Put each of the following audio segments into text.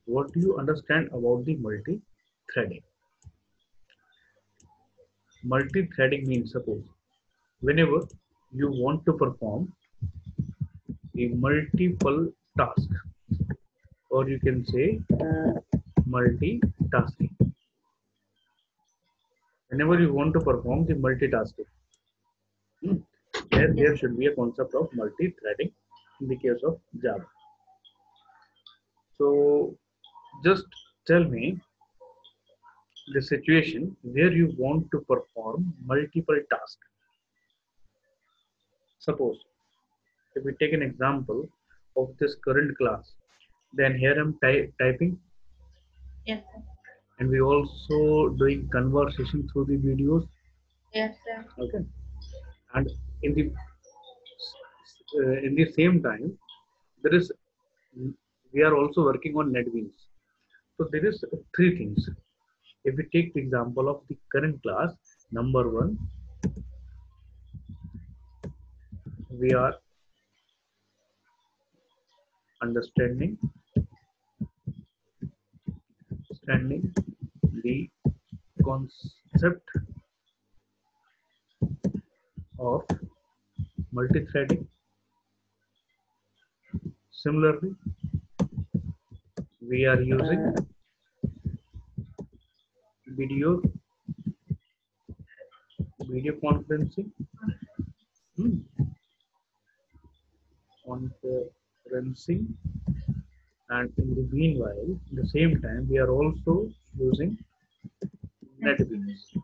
what do you understand about the multi-threading? Multi-threading means, suppose whenever you want to perform a multiple task, or you can say multitasking. Whenever you want to perform the multitasking, there should be a concept of multi-threading in the case of Java. So just tell me the situation where you want to perform multiple tasks. Suppose if we take an example of this current class, then here I'm typing. Yes, sir. And we also doing conversation through the videos. Yes, sir. Okay. And in the same time, there is we are also working on NetBeans. So there is three things. If we take the example of the current class, number one, we are understanding the concept of multi-threading. Similarly, we are using video conferencing. Conferencing, and in the meanwhile, at the same time, we are also using NetBeans.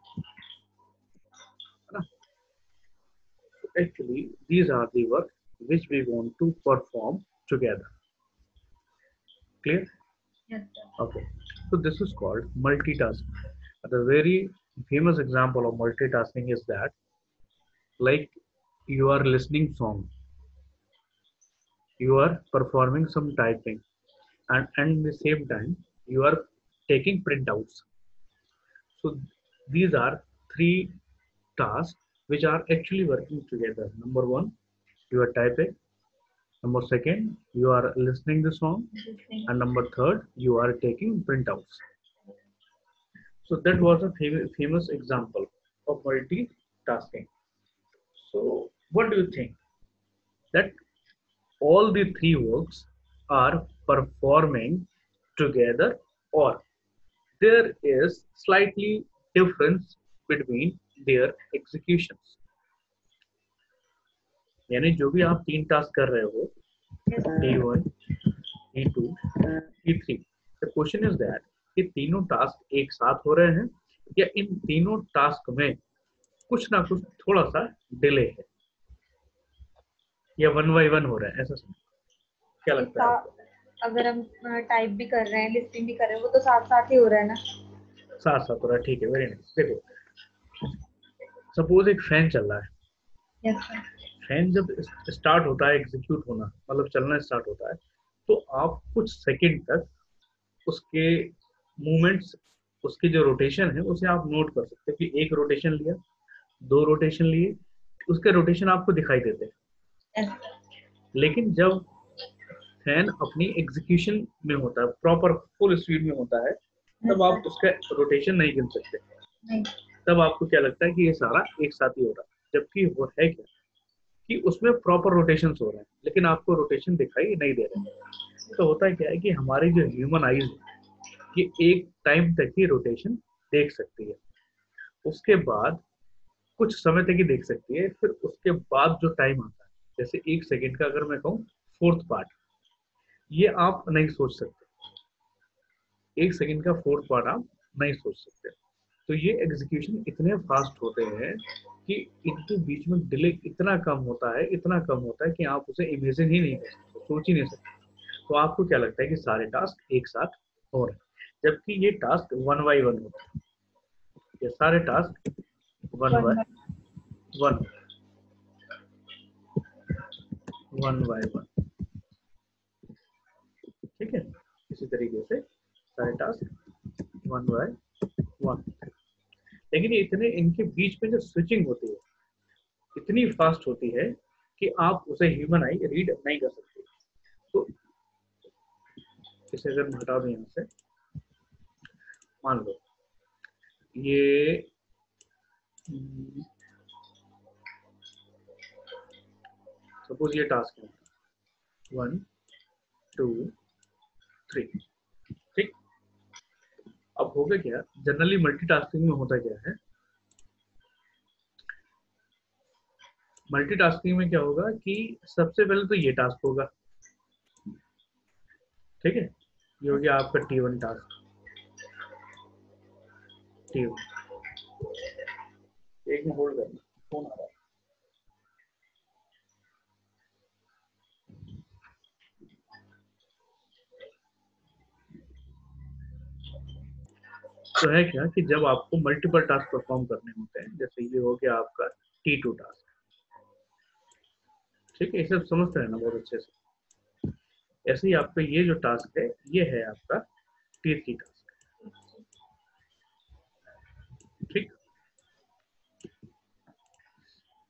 Actually, these are the work which we want to perform together. Clear? Yes, sir. Okay. So this is called multitasking. The very famous example of multitasking is that, like, you are listening song, you are performing some typing, and at the same time you are taking printouts. So these are three tasks which are actually working together. Number one, you are typing. Number second, you are listening the song. And number third, you are taking printouts. So that was a famous example of multitasking. So what do you think? That all the three works are performing together, or there is slightly difference between their executions? यानी जो भी आप तीन task कर रहे हो, T1, T2, T3, the question is that ये तीनों टास्क एक साथ हो रहे हैं या इन तीनों टास्क में कुछ ना कुछ थोड़ा सा डिले है, या वन बाई वन हो रहा है, ऐसा समझ क्या लगता है आपको? अगर हम टाइप भी कर रहे हैं, लिस्टिंग भी कर रहे हैं, वो तो साथ साथ ही हो रहा है ना? साथ साथ हो रहा है, ठीक है, वेरी नाइस। देखो, सपोज एक फैन चल रहा है। Yes sir. फैन जब स्टार्ट होता है एग्जीक्यूट होना, मतलब चलना स्टार्ट होता है, तो आप कुछ सेकंड तक उसके मूवमेंट्स, उसकी जो रोटेशन है उसे आप नोट कर सकते हो कि एक रोटेशन लिया, दो रोटेशन लिए, उसके रोटेशन आपको दिखाई देते हैं। लेकिन जब फैन अपनी एग्जीक्यूशन में होता है, प्रॉपर फुल स्पीड में होता है, तब आप उसका रोटेशन नहीं गिन सकते। तब आपको क्या लगता है कि ये सारा एक साथ ही हो रहा है, जबकि वो है क्या कि उसमें प्रॉपर रोटेशन हो रहे हैं, लेकिन आपको रोटेशन दिखाई नहीं दे रहे हैं। तो होता है क्या है कि हमारी जो ह्यूमन आईज है, ये एक टाइम तक ही रोटेशन देख सकती है, उसके बाद कुछ समय तक ही देख सकती है। फिर उसके बाद जो टाइम आता है, जैसे एक सेकेंड का अगर मैं कहूँ फोर्थ पार्ट, ये आप नहीं सोच सकते। एक सेकेंड का फोर्थ पार्ट आप नहीं सोच सकते। तो ये एग्जीक्यूशन इतने फास्ट होते हैं कि इनके बीच में डिले इतना कम होता है, इतना कम होता है कि आप उसे इमेजिन ही नहीं कर सकते, सोच ही नहीं सकते। तो आपको क्या लगता है कि सारे टास्क एक साथ हो रहे हैं, जबकि ये टास्क वन बाई वन होता है। ये सारे टास्क वन बाय वन, ठीक है। इसी तरीके से सारे टास्क वन बाय वन, लेकिन ये इतने इनके बीच में जो स्विचिंग होती है इतनी फास्ट होती है कि आप उसे ह्यूमन आई रीड नहीं कर सकते। तो इसे अगर मैं हटा दूं यहाँ से, मान लो ये सपोज ये टास्क है 1 2 3, ठीक। अब होगा क्या, जनरली मल्टीटास्किंग में होता क्या है, मल्टीटास्किंग में क्या होगा कि सबसे पहले तो ये टास्क होगा, ठीक है, ये हो गया आपका T1 टास्क, T1। एक में होल्ड करना, फोन आ रहा है। तो है क्या कि जब आपको मल्टीपल टास्क परफॉर्म करने होते हैं, जैसे ये हो गया आपका T2 टास्क, ठीक है, ये सब समझते रहना बहुत अच्छे से। ऐसे ही आपका ये जो टास्क है, ये है आपका T3 टास्क, ठीक।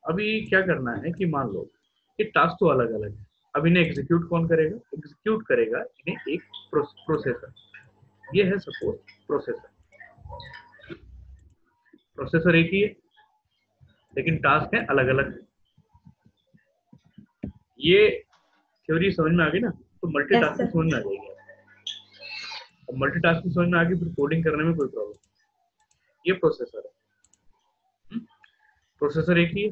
अभी क्या करना है कि मान लो ये टास्क तो अलग अलग है, अब इन्हें एग्जीक्यूट कौन करेगा, एग्जीक्यूट करेगा इन्हें एक प्रोसेसर, ये है सपोज प्रोसेसर। प्रोसेसर एक ही है लेकिन टास्क है अलग अलग। ये थ्योरी समझ में आ गई ना, तो मल्टीटास्किंग समझ में आ जाएगी। और मल्टीटास्किंग समझ में आ गई, फिर कोडिंग करने में कोई प्रॉब्लम। ये प्रोसेसर है, प्रोसेसर एक ही है,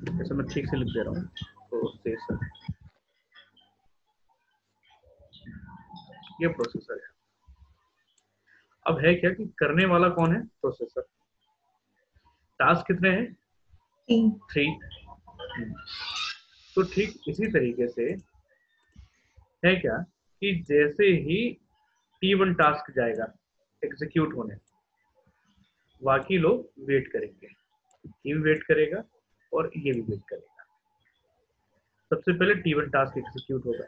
जैसे मैं ठीक से लिख दे रहा हूँ, प्रोसेसर, ये प्रोसेसर है। अब है क्या कि करने वाला कौन है, प्रोसेसर। टास्क कितने हैं, 3। तो ठीक इसी तरीके से है क्या कि जैसे ही T1 टास्क जाएगा एग्जीक्यूट होने, बाकी लोग वेट करेंगे, ये भी वेट करेगा और ये भी वेट करेगा। सबसे पहले T1 टास्क एग्जीक्यूट होगा,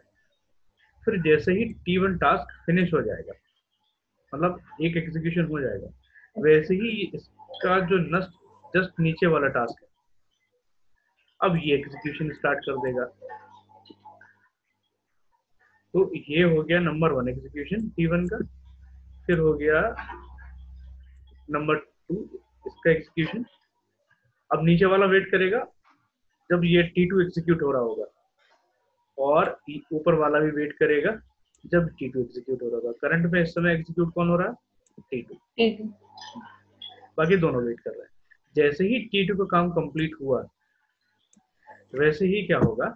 फिर जैसे ही T1 टास्क फिनिश हो जाएगा, मतलब एक एग्जीक्यूशन हो जाएगा, वैसे ही इसका जो जस्ट नीचे वाला टास्क है, अब ये एग्जीक्यूशन स्टार्ट कर देगा। तो ये हो गया नंबर 1 एग्जीक्यूशन T1 का। फिर हो गया नंबर 2 इसका एग्जीक्यूशन। अब नीचे वाला वेट करेगा जब ये T2 एग्जीक्यूट हो रहा होगा, और ऊपर वाला भी वेट करेगा जब T2 एग्जीक्यूट हो रहा होगा। करंट में इस समय एग्जीक्यूट कौन हो रहा है, T2। बाकी दोनों वेट कर रहे हैं। जैसे ही T2 का काम कंप्लीट हुआ, वैसे ही क्या होगा,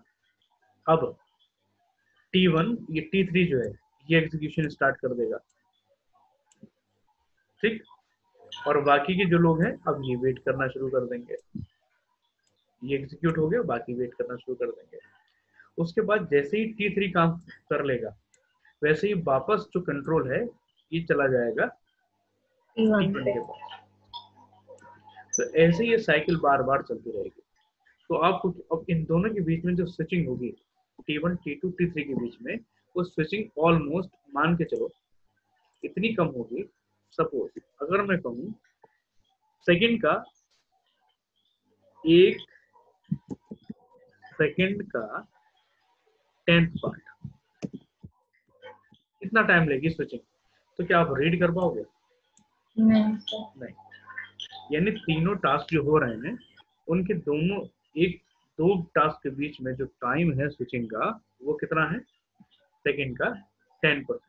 अब T1 ये T3 जो है ये एग्जीक्यूशन स्टार्ट कर देगा, ठीक। और बाकी के जो लोग हैं अब ये वेट करना शुरू कर देंगे। ये एग्जीक्यूट हो गया, बाकी वेट करना शुरू कर देंगे। उसके बाद जैसे ही T3 काम कर लेगा, वैसे ही वापस जो कंट्रोल है ये चला जाएगा T1 के पास। तो ऐसे ये साइकिल बार बार चलती रहेगी। तो आपको अब इन दोनों के बीच में जो स्विचिंग होगी T1 T2 T3 के बीच में, वो स्विचिंग ऑलमोस्ट मान के चलो इतनी कम होगी। सपोज अगर मैं कहूँ सेकंड का 1 सेकंड का 10th पार्ट, इतना टाइम लेगी स्विचिंग, तो क्या आप रीड कर पाओगे, नहीं। यानी तीनों टास्क जो हो रहे हैं उनके दोनों एक दो टास्क के बीच में जो टाइम है स्विचिंग का, वो कितना है, सेकंड का 10%,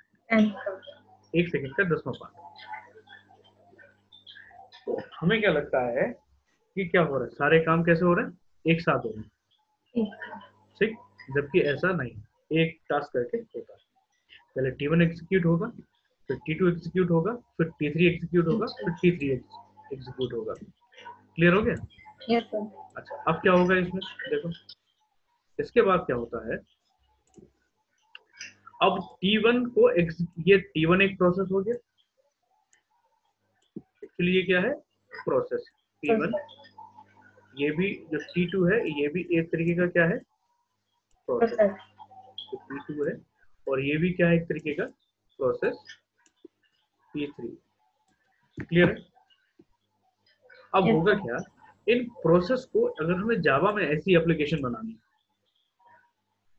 1 सेकंड का 10वां पार्ट। तो हमें क्या लगता है कि क्या हो रहा है, सारे काम कैसे हो रहे हैं, एक साथ हो रहे हैं, ठीक। जबकि ऐसा नहीं, एक टास्क करके होता है। पहले T1 एग्जीक्यूट होगा, फिर T2 एग्जीक्यूट होगा, फिर T3 एग्जीक्यूट होगा, फिर T3 एग्जीक्यूट होगा। क्लियर हो गया? Yes sir. अच्छा, अब क्या होगा इसमें देखो, इसके बाद क्या होता है, अब T1 को ये T1 एक प्रोसेस हो गया, एक्चुअली ये क्या है, प्रोसेस T1। ये भी जो T2 है ये भी एक तरीके का क्या है, प्रोसेस। तो T2 है, और ये भी क्या है, एक तरीके का प्रोसेस T3। क्लियर है? अब होगा क्या इन प्रोसेस को अगर हमें जावा में ऐसी एप्लीकेशन बनानी है,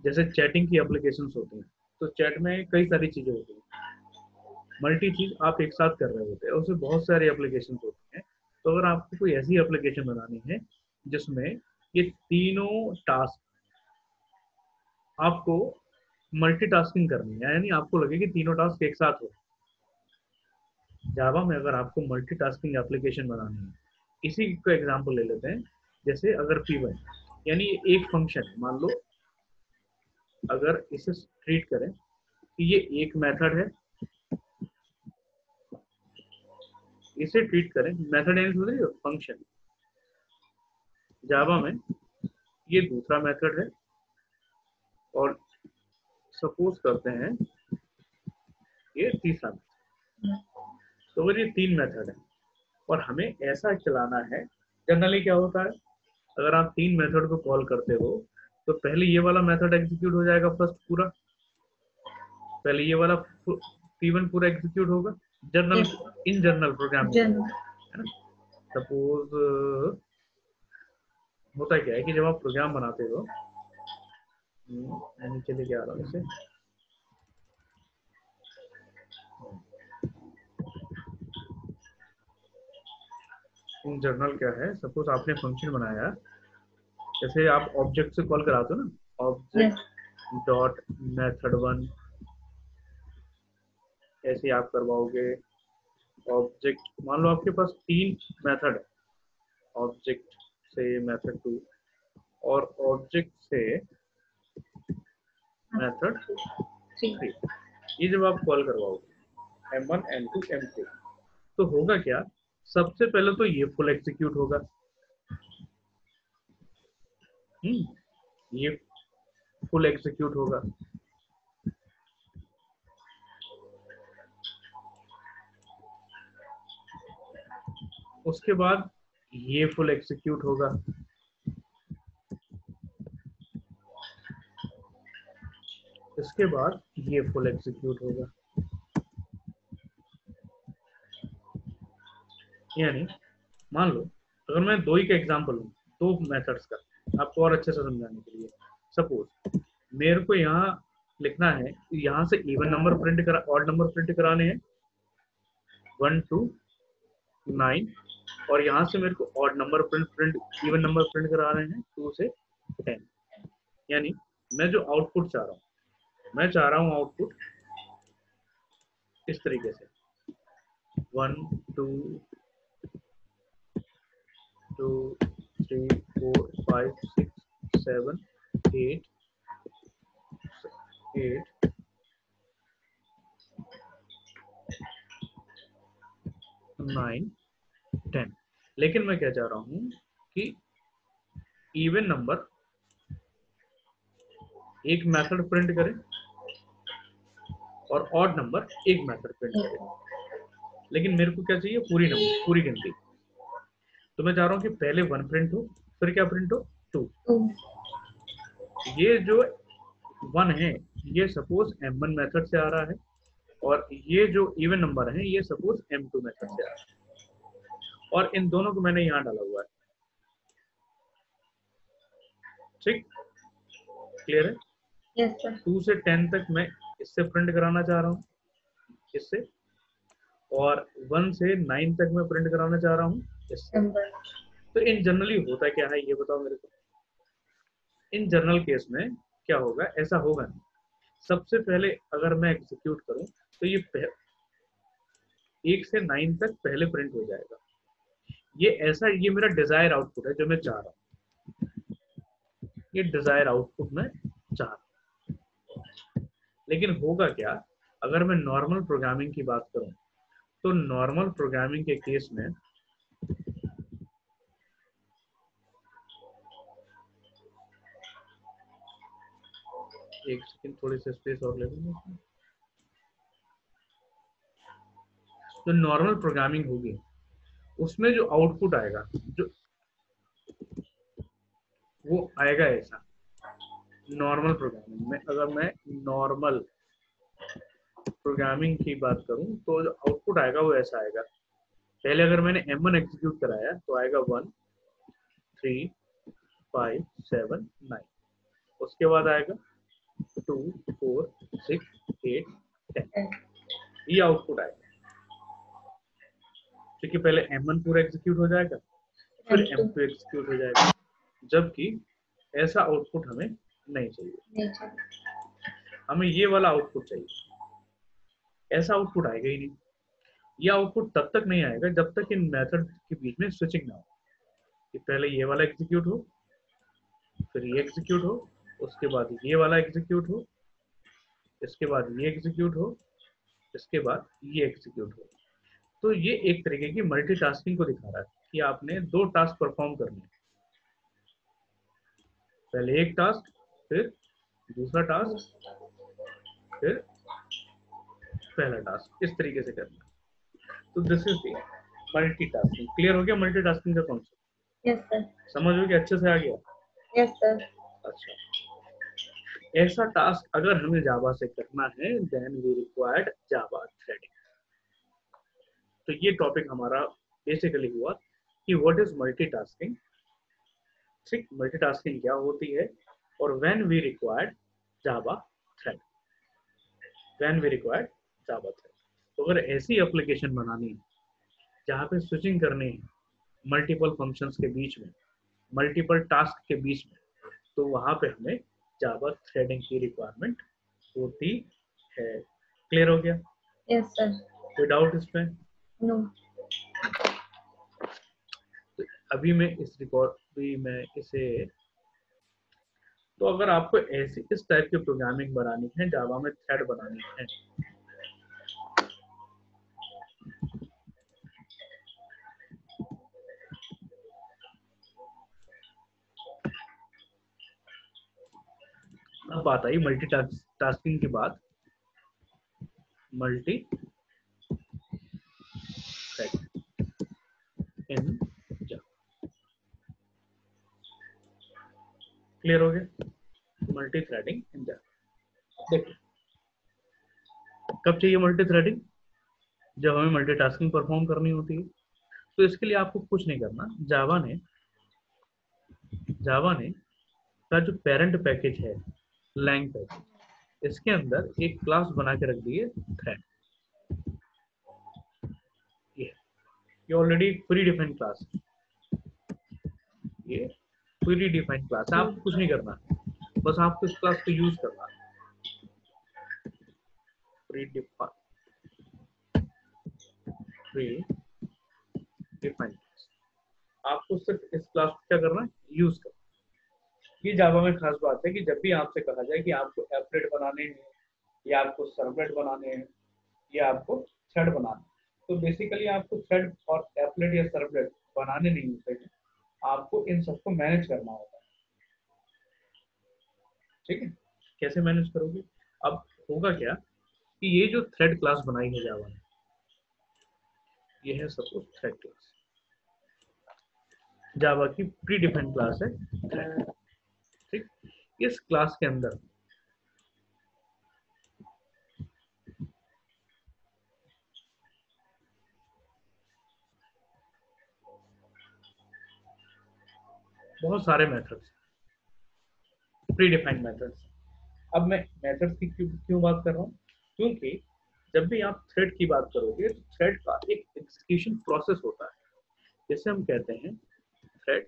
जैसे चैटिंग की एप्लीकेशंस होती हैं, तो चैट में कई सारी चीजें होती हैं, मल्टी चीज आप एक साथ कर रहे होते हैं, उसमें बहुत सारी एप्लीकेशन होती हैं। तो अगर आपको कोई ऐसी एप्लीकेशन बनानी है जिसमें ये तीनों टास्क आपको मल्टीटास्किंग करनी है, यानी आपको लगे कि तीनों टास्क एक साथ हो, जावा में अगर आपको मल्टीटास्किंग एप्लीकेशन बनानी है, इसी को एग्जांपल ले लेते हैं। जैसे अगर P1 यानी एक फंक्शन है, मान लो अगर इसे ट्रीट करें कि ये एक मेथड है, इसे ट्रीट करें मेथड यानी समझ रही हो फंक्शन, जावा में ये दूसरा मेथड है, और सपोज करते हैं ये तीसरा मेथड। तो अगर ये तीन मेथड है और हमें ऐसा चलाना है, जनरली क्या होता है, अगर आप तीन मेथड को कॉल करते हो तो पहले ये वाला मेथड एग्जीक्यूट हो जाएगा फर्स्ट पूरा, पहले ये वाला P1 पूरा एग्जीक्यूट होगा, जनरल इन जनरल प्रोग्रामिंग है ना। सपोज होता क्या है कि जब आप प्रोग्राम बनाते हो, नीचे लेके आ रहा हूँ इसे, इन जनरल क्या है, सपोज आपने फंक्शन बनाया, जैसे आप ऑब्जेक्ट से कॉल कराते हो ना, ऑब्जेक्ट डॉट मेथड वन, ऐसे आप करवाओगे। ऑब्जेक्ट मान लो आपके पास तीन मेथड है, ऑब्जेक्ट से मेथड टू और ऑब्जेक्ट से मेथड थ्री, ये जब आप कॉल करवाओगे M1 M2 M3, तो होगा क्या, सबसे पहले तो ये फुल एग्जीक्यूट होगा, ये फुल एग्जीक्यूट होगा, उसके बाद ये फुल एग्जीक्यूट होगा, इसके बाद ये फुल एग्जीक्यूट होगा। यानी मान लो अगर मैं दो ही का एग्जांपल लूं, दो मेथड्स का, आपको और अच्छे से समझाने के लिए, सपोज मेरे को यहाँ लिखना है, यहाँ से इवन नंबर प्रिंट करा, ऑड नंबर प्रिंट कराने हैं 1 to 9, और यहाँ से मेरे को odd number print even number print करा रहे हैं 2 से 10। यानी मैं जो आउटपुट चाह रहा हूँ, मैं चाह रहा हूँ आउटपुट इस तरीके से 1 2 2 3 4 5 6 7 8 8 9 10। लेकिन मैं क्या चाह रहा हूँ कि इवन नंबर एक मेथड प्रिंट करे और ऑड नंबर एक मेथड प्रिंट करे, लेकिन मेरे को क्या चाहिए, पूरी नंबर, पूरी गिनती। तो मैं चाह रहा हूँ कि पहले 1 प्रिंट हो, फिर क्या प्रिंट हो 2। ये जो 1 है ये सपोज M1 मेथड से आ रहा है, और ये जो इवन नंबर है ये सपोज M2 मेथड से आ रहा है, और इन दोनों को मैंने यहाँ डाला हुआ है। ठीक, क्लियर है? Yes sir. 2 से 10 तक मैं इससे प्रिंट कराना चाह रहा हूँ, इससे, और 1 से 9 तक मैं प्रिंट कराना चाह रहा हूँ इससे। तो इन जनरली होता क्या है ये बताओ मेरे को, इन जनरल केस में क्या होगा, ऐसा होगा नहीं। सबसे पहले अगर मैं एग्जीक्यूट करूं तो ये 1 से 9 तक पहले प्रिंट हो जाएगा। ये ऐसा, ये मेरा डिजायर आउटपुट है जो मैं चाह रहा हूँ, ये डिजायर आउटपुट मैं चाह रहा हूँ। लेकिन होगा क्या, अगर मैं नॉर्मल प्रोग्रामिंग की बात करूं, तो नॉर्मल प्रोग्रामिंग के केस में एक सेकंड, थोड़ी सी स्पेस और ले लूंगा। जो नॉर्मल प्रोग्रामिंग होगी उसमें जो आउटपुट आएगा, जो वो आएगा ऐसा। नॉर्मल प्रोग्रामिंग में अगर मैं नॉर्मल प्रोग्रामिंग की बात करूं तो जो आउटपुट आएगा वो ऐसा आएगा। पहले अगर मैंने M1 एग्जीक्यूट कराया तो आएगा 1, 3 5 7 9, उसके बाद आएगा 2 4 6 8 10, ये आउटपुट आएगा। क्योंकि पहले M1 पूरा एग्जीक्यूट हो जाएगा, फिर M2 एग्जीक्यूट हो जाएगा, जबकि ऐसा आउटपुट हमें नहीं चाहिए, हमें ये वाला आउटपुट चाहिए। ऐसा आउटपुट आएगा ही नहीं। ये आउटपुट तब तक नहीं आएगा जब तक इन मेथड के बीच में स्विचिंग ना हो, कि पहले ये वाला एग्जीक्यूट हो, फिर ये एग्जीक्यूट हो, उसके बाद ये वाला एग्जीक्यूट हो, इसके बाद ये एग्जीक्यूट हो, इसके बाद ये एग्जीक्यूट हो। तो ये एक तरीके की मल्टीटास्किंग को दिखा रहा है कि आपने 2 टास्क परफॉर्म करने हैं, पहले एक टास्क, फिर दूसरा टास्क, फिर पहला टास्क, इस तरीके से करना है। तो this is the multitasking. Clear हो गया मल्टीटास्किंग का कॉन्सेप्ट? Yes sir. समझ हो गया, अच्छे से आ गया? Yes sir. अच्छा, ऐसा टास्क अगर हमें जावा से करना है then we required Java threading. तो ये टॉपिक हमारा बेसिकली हुआ कि व्हाट इज मल्टीटास्किंग, ठीक, मल्टीटास्किंग क्या होती है, और when we required Java thread, when we required Java thread. तो अगर ऐसी एप्लीकेशन बनानी है जहाँ पे स्विचिंग करनी है मल्टीपल फंक्शंस के बीच में, मल्टीपल टास्क के बीच में, तो वहां पे हमें जावा थ्रेडिंग की रिक्वायरमेंट होती है। क्लियर हो गया? Yes sir. कोई डाउट इसमें? नो। अभी मैं इस रिकॉर्ड भी मैं इसे, तो अगर आपको ऐसी इस टाइप की प्रोग्रामिंग बनानी है, जावा में थ्रेड बनानी है, अब बात आई मल्टी टास्किंग के बाद मल्टी थ्रेड इन जावा। क्लियर हो गया? मल्टी थ्रेडिंग इन जावा। देखिए, कब चाहिए मल्टी थ्रेडिंग? जब हमें मल्टीटास्किंग परफॉर्म करनी होती है। तो इसके लिए आपको कुछ नहीं करना, जावा ने का जो पेरेंट पैकेज है लैंग पैकेज, इसके अंदर एक क्लास बना के रख दी है थ्रेड। ये ऑलरेडी प्री डिफाइंड क्लास है, ये प्री डिफाइंड क्लास है, आपको कुछ नहीं करना, बस आपको इस क्लास को यूज करना है। प्री डिफाइंड आपको सिर्फ इस क्लास को क्या करना है, यूज करना। ये जावा में खास बात है कि जब भी आपसे कहा जाए कि आपको एप्लेट बनाने हैं, या आपको सर्वलेट बनाने हैं, या आपको थ्रेड बनाना है, तो बेसिकली आपको थ्रेड और एप्लेट या सर्वलेट बनाने नहीं होते हैं, आपको इन सबको मैनेज करना होता है। ठीक है, कैसे मैनेज करोगे? अब होगा क्या कि ये जो थ्रेड क्लास बनाई है जावा ने, ये है सपोज थ्रेड क्लास, जावा की प्री डिफाइंड क्लास है थ्रेड। ठीक, इस क्लास के अंदर बहुत सारे मेथड्स, प्री डिफाइंड मेथड्स। अब मैं मेथड्स की क्यों बात कर रहा हूँ? क्योंकि जब भी आप थ्रेड की बात करोगे तो थ्रेड का एक एग्जीक्यूशन प्रोसेस होता है, जिसे हम कहते हैं थ्रेड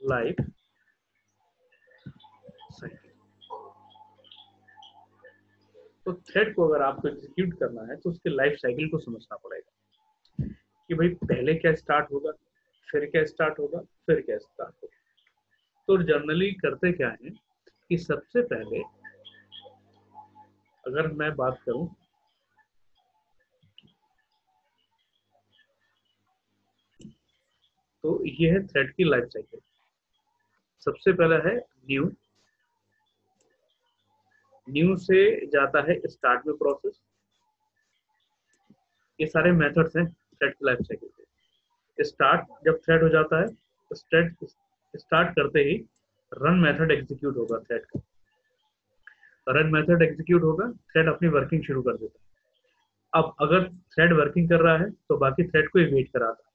लाइफ साइकिल। तो थ्रेड को अगर आपको एग्जीक्यूट करना है तो उसके लाइफ साइकिल को समझना पड़ेगा कि भाई पहले क्या स्टार्ट होगा, फिर क्या स्टार्ट होगा, फिर क्या स्टार्ट होगा। तो जनरली करते क्या है कि सबसे पहले अगर मैं बात करूं, तो ये है थ्रेड की लाइफ साइकिल। सबसे पहला है न्यू, न्यू से जाता है स्टार्ट में प्रोसेस। ये सारे मेथड्स हैं थ्रेड की लाइफ साइकिल के। स्टार्ट जब थ्रेड हो जाता है तो स्टार्ट करते ही रन मेथड एग्जीक्यूट होगा थ्रेड का। रन मेथड एग्जीक्यूट होगा, थ्रेड अपनी वर्किंग शुरू कर देता है। अब अगर थ्रेड वर्किंग कर रहा है तो बाकी थ्रेड को वेट कराता है।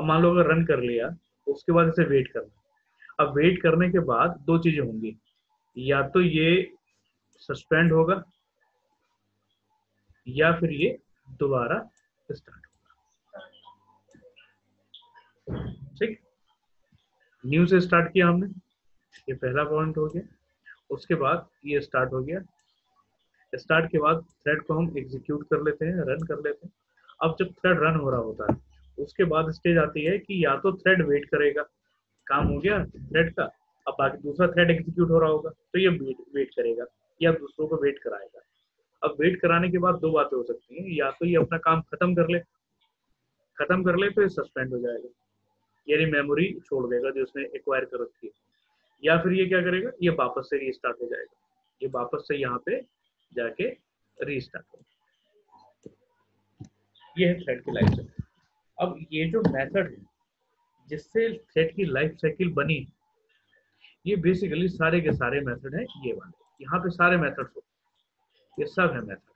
अब मान लो अगर रन कर लिया तो उसके बाद इसे वेट करना। अब वेट करने के बाद दो चीजें होंगी, या तो ये सस्पेंड होगा या फिर ये दोबारा स्टार्ट होगा। ठीक, न्यू से स्टार्ट किया हमने, ये पहला पॉइंट हो गया। उसके बाद ये स्टार्ट हो गया, स्टार्ट के बाद थ्रेड को हम एग्जीक्यूट कर लेते हैं, रन कर लेते हैं। अब जब थ्रेड रन हो रहा होता है उसके बाद स्टेज आती है कि या तो थ्रेड वेट करेगा, काम हो गया थ्रेड का, अब बाकी दूसरा थ्रेड एग्जीक्यूट हो रहा होगा तो ये वेट करेगा या दूसरों को वेट कराएगा। अब वेट कराने के बाद दो बातें हो सकती हैं, या तो ये अपना काम खत्म कर ले तो ये सस्पेंड हो जाएगा, यानी मेमोरी छोड़ देगा जो उसने एक्वायर कर रखी है, या फिर ये क्या करेगा, ये वापस से रीस्टार्ट हो जाएगा, ये वापस से यहाँ पे जाके रीस्टार्ट हो। ये है थ्रेड की लाइफ साइकिल। अब ये जो मेथड है जिससे थ्रेड की लाइफ साइकिल बनी, ये बेसिकली सारे के सारे मेथड है ये वाले, यहाँ पे सारे मेथड्स हो, ये सब है मेथड।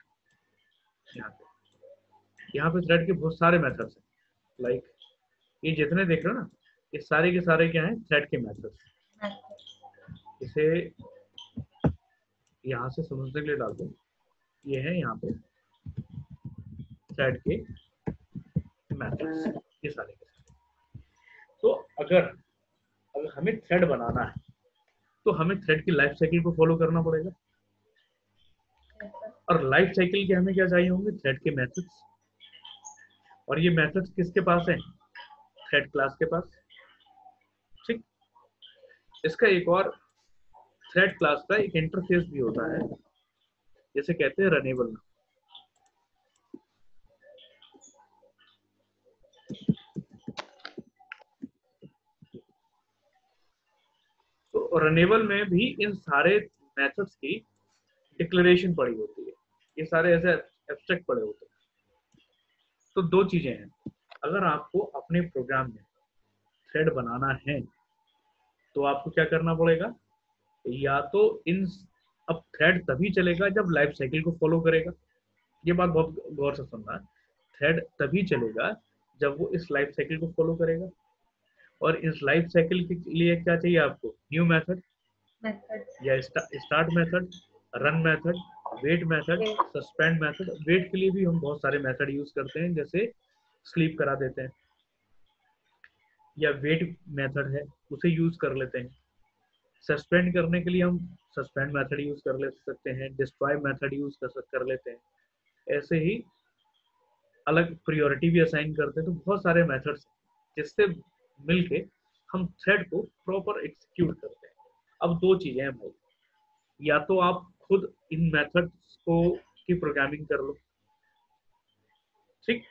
यहाँ पे थ्रेड के बहुत सारे मेथड्स हैं, लाइक ये जितने देख रहे हो ना, ये सारे के सारे क्या हैं, थ्रेड के मेथड्स। इसे यहाँ से समझने के लिए डाल दो, ये है यहाँ पे थ्रेड के मेथड्स, ये सारे के सारे। तो अगर हमें थ्रेड बनाना है तो हमें थ्रेड की लाइफ साइकिल को फॉलो करना पड़ेगा, और लाइफ साइकिल के हमें क्या चाहिए होंगे, थ्रेड के मेथड्स। और ये मेथड्स किसके पास है, थ्रेड क्लास के पास। ठीक, इसका एक और थ्रेड क्लास का एक इंटरफेस भी होता है, जैसे कहते हैं रनेबल। तो रनेबल में भी इन सारे मेथड्स की डिक्लेरेशन पड़ी होती है, ये सारे ऐसे एब्स्ट्रैक्ट पड़े होते हैं। तो दो चीजें हैं, अगर आपको अपने प्रोग्राम में थ्रेड बनाना है तो आपको क्या करना पड़ेगा, या तो इन, अब थ्रेड तभी चलेगा जब लाइफ साइकिल को फॉलो करेगा, ये बात बहुत गौर से सुनना, थ्रेड तभी चलेगा जब वो इस लाइफ साइकिल को फॉलो करेगा। और इस लाइफ साइकिल के लिए क्या चाहिए आपको, न्यू मेथड या start method, run method, wait method, suspend method. Wait के लिए भी हम बहुत सारे मेथड यूज करते हैं, जैसे स्लीप करा देते हैं, या वेट मेथड है उसे यूज कर लेते हैं। सस्पेंड करने के लिए हम सस्पेंड मेथड यूज कर ले सकते हैं, डिस्ट्रॉय मेथड यूज कर लेते हैं। ऐसे ही अलग प्रायोरिटी भी असाइन करते हैं। तो बहुत सारे मेथड्स जिससे मिलके हम थ्रेड को प्रॉपर एग्जीक्यूट करते हैं। अब दो चीजें हैं भाई, या तो आप खुद इन मेथड्स को की प्रोग्रामिंग कर लो, ठीक,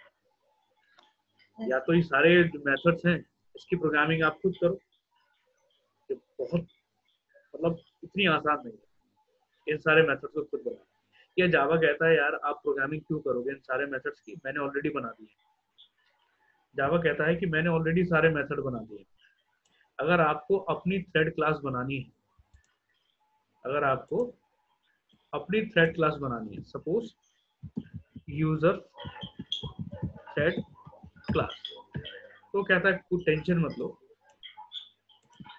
या तो ये सारे जो मेथड्स हैं इसकी प्रोग्रामिंग आप खुद करो। ये बहुत मतलब इतनी आसान नहीं है इन सारे मेथड्स को खुद बनाना। या जावा कहता है यार आप प्रोग्रामिंग क्यों करोगे इन सारे मेथड्स की, मैंने ऑलरेडी बना दी है। जावा कहता है कि मैंने ऑलरेडी सारे मेथड बना दिए। अगर आपको अपनी थ्रेड क्लास बनानी है, अगर आपको अपनी थ्रेड क्लास बनानी है, सपोज यूजर थ्रेड क्लास, तो कहता है कुछ टेंशन मत लो,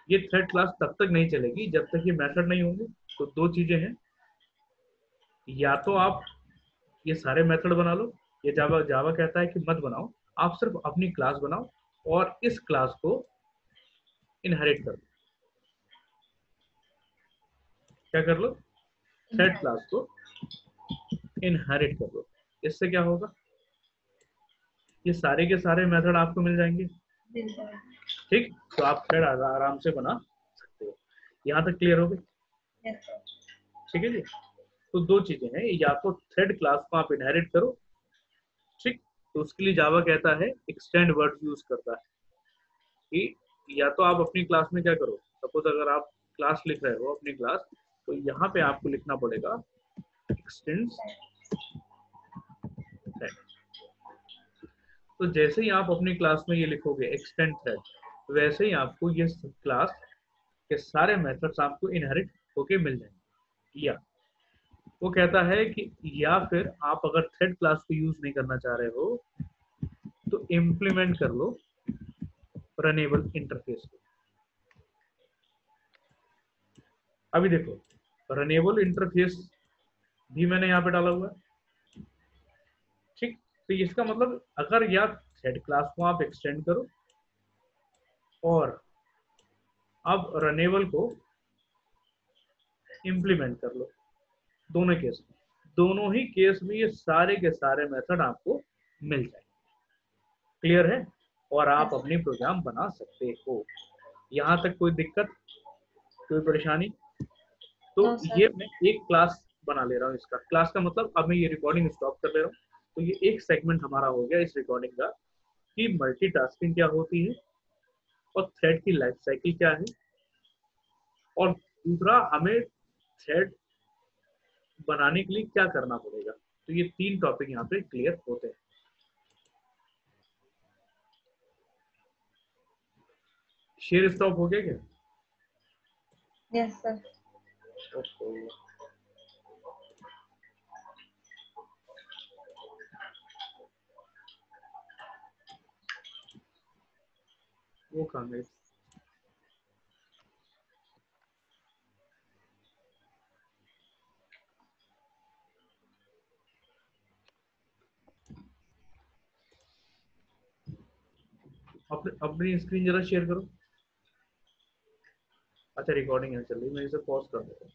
ये थ्रेड क्लास तब तक नहीं चलेगी जब तक ये मेथड नहीं होंगे। तो दो चीजें हैं, या तो आप ये सारे मेथड बना लो, ये जावा जावा कहता है कि मत बनाओ, आप सिर्फ अपनी क्लास बनाओ और इस क्लास को इनहेरिट कर लो। क्या कर लो, थ्रेड क्लास को इनहेरिट कर लो। इससे क्या होगा, ये सारे के सारे मेथड आपको मिल जाएंगे, ठीक, तो आप थ्रेड आराम से बना सकते हो। यहाँ तक क्लियर हो गई, ठीक है जी। तो दो चीजें हैं, या तो थ्रेड क्लास को आप इनहेरिट करो, ठीक, तो उसके लिए जावा कहता है एक्सटेंड वर्ड यूज करता है कि या तो आप अपनी क्लास में क्या करो, सपोज अगर आप क्लास लिख रहे हो अपनी क्लास, तो यहाँ पे आपको लिखना पड़ेगा एक्सटेंड थ्रेड। तो जैसे ही आप अपनी क्लास में ये लिखोगे एक्सटेंड थ्रेड, वैसे ही आपको ये क्लास के सारे मेथड्स आपको इनहेरिट होके मिल जाएंगे। या वो कहता है कि या फिर आप अगर थ्रेड क्लास को यूज नहीं करना चाह रहे हो तो इम्प्लीमेंट कर लो रनेबल इंटरफेस को। अभी देखो रनेबल इंटरफेस भी मैंने यहाँ पे डाला हुआ है, ठीक। तो इसका मतलब अगर या थ्रेड क्लास को आप एक्सटेंड करो और अब रनेबल को इम्प्लीमेंट कर लो, दोनों केस में, दोनों ही केस में ये सारे के सारे मेथड आपको मिल जाए। क्लियर है? और आप Yes. अपनी प्रोग्राम बना सकते हो। यहाँ तक कोई दिक्कत, कोई परेशानी? तो No, sir. ये मैं एक क्लास बना ले रहा हूँ। इसका क्लास का मतलब अब मैं ये रिकॉर्डिंग स्टॉप कर ले रहा हूँ। तो ये एक सेगमेंट हमारा हो गया इस रिकॉर्डिंग का कि मल्टीटास्किंग क्या होती है और थ्रेड की लाइफ साइकिल क्या है, और दूसरा हमें थ्रेड बनाने के लिए क्या करना पड़ेगा। तो ये 3 टॉपिक यहाँ पे क्लियर होते हैं। शेयर स्टॉप हो गया क्या? Yes, sir. ओहो, वो कहाँ गए? अपनी स्क्रीन जरा शेयर करो। अच्छा रिकॉर्डिंग है चल रही, मैं इसे पॉज कर देता हूँ।